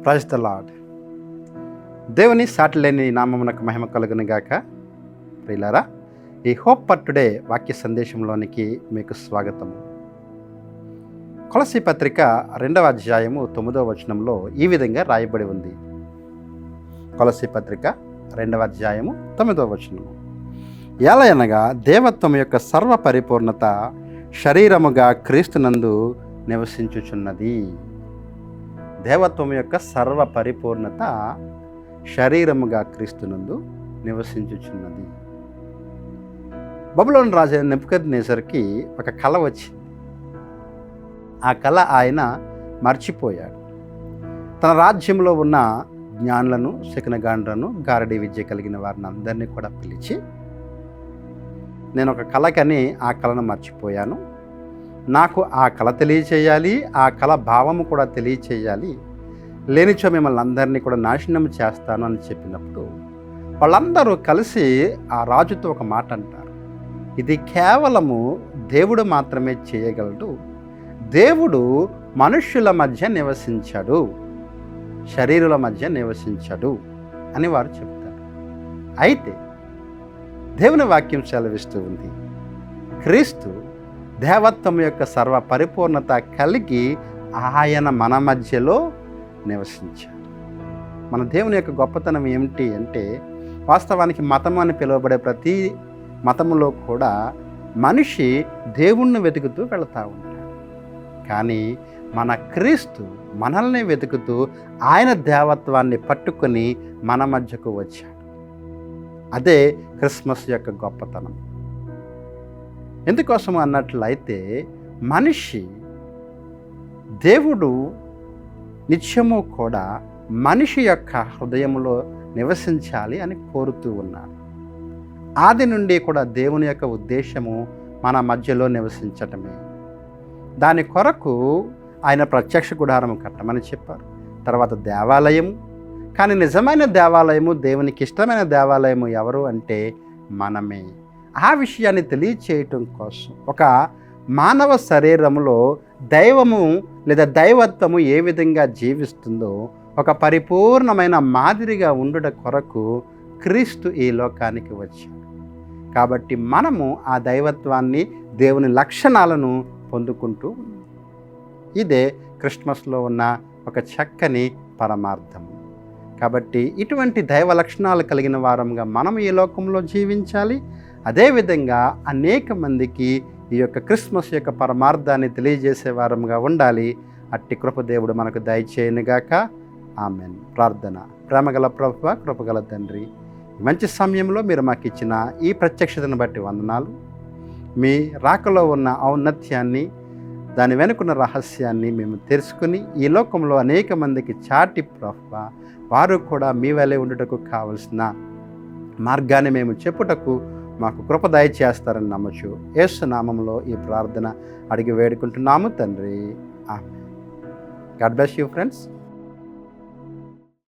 Praise the lord. దేవుని సాటిలేని నామమునకు మహిమ కలుగును గాక. ప్రియులారా, ఈ హోప్ ఫర్ టుడే వాక్య సందేశంలోనికి మీకు స్వాగతము. కొలస్సీ పత్రిక 2వ అధ్యాయము 9వ వచనంలో ఈ విధంగా రాయబడి ఉంది. కొలస్సీ పత్రిక 2వ అధ్యాయము 9వ వచనము, ఎలయనగా దేవత్వం యొక్క సర్వ పరిపూర్ణత శరీరముగా క్రీస్తునందు నివసించుచున్నది. దేవత్వం యొక్క సర్వ పరిపూర్ణత శరీరముగా క్రీస్తునందు నివసించుచున్నది. బబులోను రాజు నెబుకద్నెజర్కి ఒక కల వచ్చింది. ఆ కల ఆయన మర్చిపోయాడు. తన రాజ్యంలో ఉన్న జ్ఞానులను, శకునగాండ్రను, గారడీ విద్య కలిగిన వారిని అందరినీ కూడా పిలిచి, నేను ఒక కలకని ఆ కళను మర్చిపోయాను, నాకు ఆ కళ తెలియచేయాలి, ఆ కళ భావము కూడా తెలియచేయాలి, లేనిచో మిమ్మల్ని అందరినీ కూడా నాశనం చేస్తాను అని చెప్పినప్పుడు వాళ్ళందరూ కలిసి ఆ రాజుతో ఒక మాట అంటారు, ఇది కేవలము దేవుడు మాత్రమే చేయగలడు, దేవుడు మనుష్యుల మధ్య నివసించాడు, శరీరుల మధ్య నివసించాడు అని వారు చెప్తారు. అయితే దేవుని వాక్యం సెలవిస్తూ ఉంది, క్రీస్తు దేవత్వం యొక్క సర్వ పరిపూర్ణత కలిగి ఆయన మన మధ్యలో నివసించాడు. మన దేవుని యొక్క గొప్పతనం ఏమిటి అంటే, వాస్తవానికి మతం అని పిలువబడే ప్రతి మతములో కూడా మనిషి దేవుణ్ణి వెతుకుతూ వెళుతూ ఉంటాడు. కానీ మన క్రీస్తు మనల్ని వెతుకుతూ ఆయన దేవత్వాన్ని పట్టుకొని మన మధ్యకు వచ్చాడు. అదే క్రిస్మస్ యొక్క గొప్పతనం. ఎందుకోసం అన్నట్లయితే, మనిషి దేవుడు నిత్యము కూడా మనిషి యొక్క హృదయంలో నివసించాలి అని కోరుతూ ఉన్నాడు. ఆది నుండి కూడా దేవుని యొక్క ఉద్దేశము మన మధ్యలో నివసించటమే. దాని కొరకు ఆయన ప్రత్యక్ష గుడారం కట్టమని చెప్పారు. తర్వాత దేవాలయము. కానీ నిజమైన దేవాలయము, దేవునికి ఇష్టమైన దేవాలయము ఎవరు అంటే మనమే. ఆ విషయాన్ని తెలియచేయటం కోసం ఒక మానవ శరీరంలో దైవము లేదా దైవత్వము ఏ విధంగా జీవిస్తుందో ఒక పరిపూర్ణమైన మాదిరిగా ఉండుట కొరకు క్రీస్తు ఈ లోకానికి వచ్చాడు. కాబట్టి మనము ఆ దైవత్వాన్ని, దేవుని లక్షణాలను పొందుకుంటూ ఉన్నాం. ఇదే క్రిస్మస్లో ఉన్న ఒక చక్కని పరమార్థము. కాబట్టి ఇటువంటి దైవ లక్షణాలు కలిగిన వారంగా మనం ఈ లోకంలో జీవించాలి. అదేవిధంగా అనేక మందికి ఈ యొక్క క్రిస్మస్ యొక్క పరమార్థాన్ని తెలియజేసే వారంగా ఉండాలి. అట్టి కృప దేవుడు మనకు దయచేయనుగాక. ఆమెన్. ప్రార్థన. ప్రేమగల ప్రభువా, కృపగల తండ్రి, మంచి సమయంలో మీరు మాకు ఇచ్చిన ఈ ప్రత్యక్షతను బట్టి వందనాలు. మీ రాకలో ఉన్న ఔన్నత్యాన్ని, దాని వెనుకున్న రహస్యాన్ని మేము తెలుసుకుని ఈ లోకంలో అనేక మందికి చాటి ప్రభువా, వారు కూడా మీ వలె ఉండుటకు కావలసిన మార్గాన్ని మేము చెప్పుటకు మాకు కృప దయచేస్తారని నమ్మచ్చు. యేసు నామములో ఈ ప్రార్థన అడిగి వేడుకుంటున్నాము తండ్రి. Amen. God bless you friends.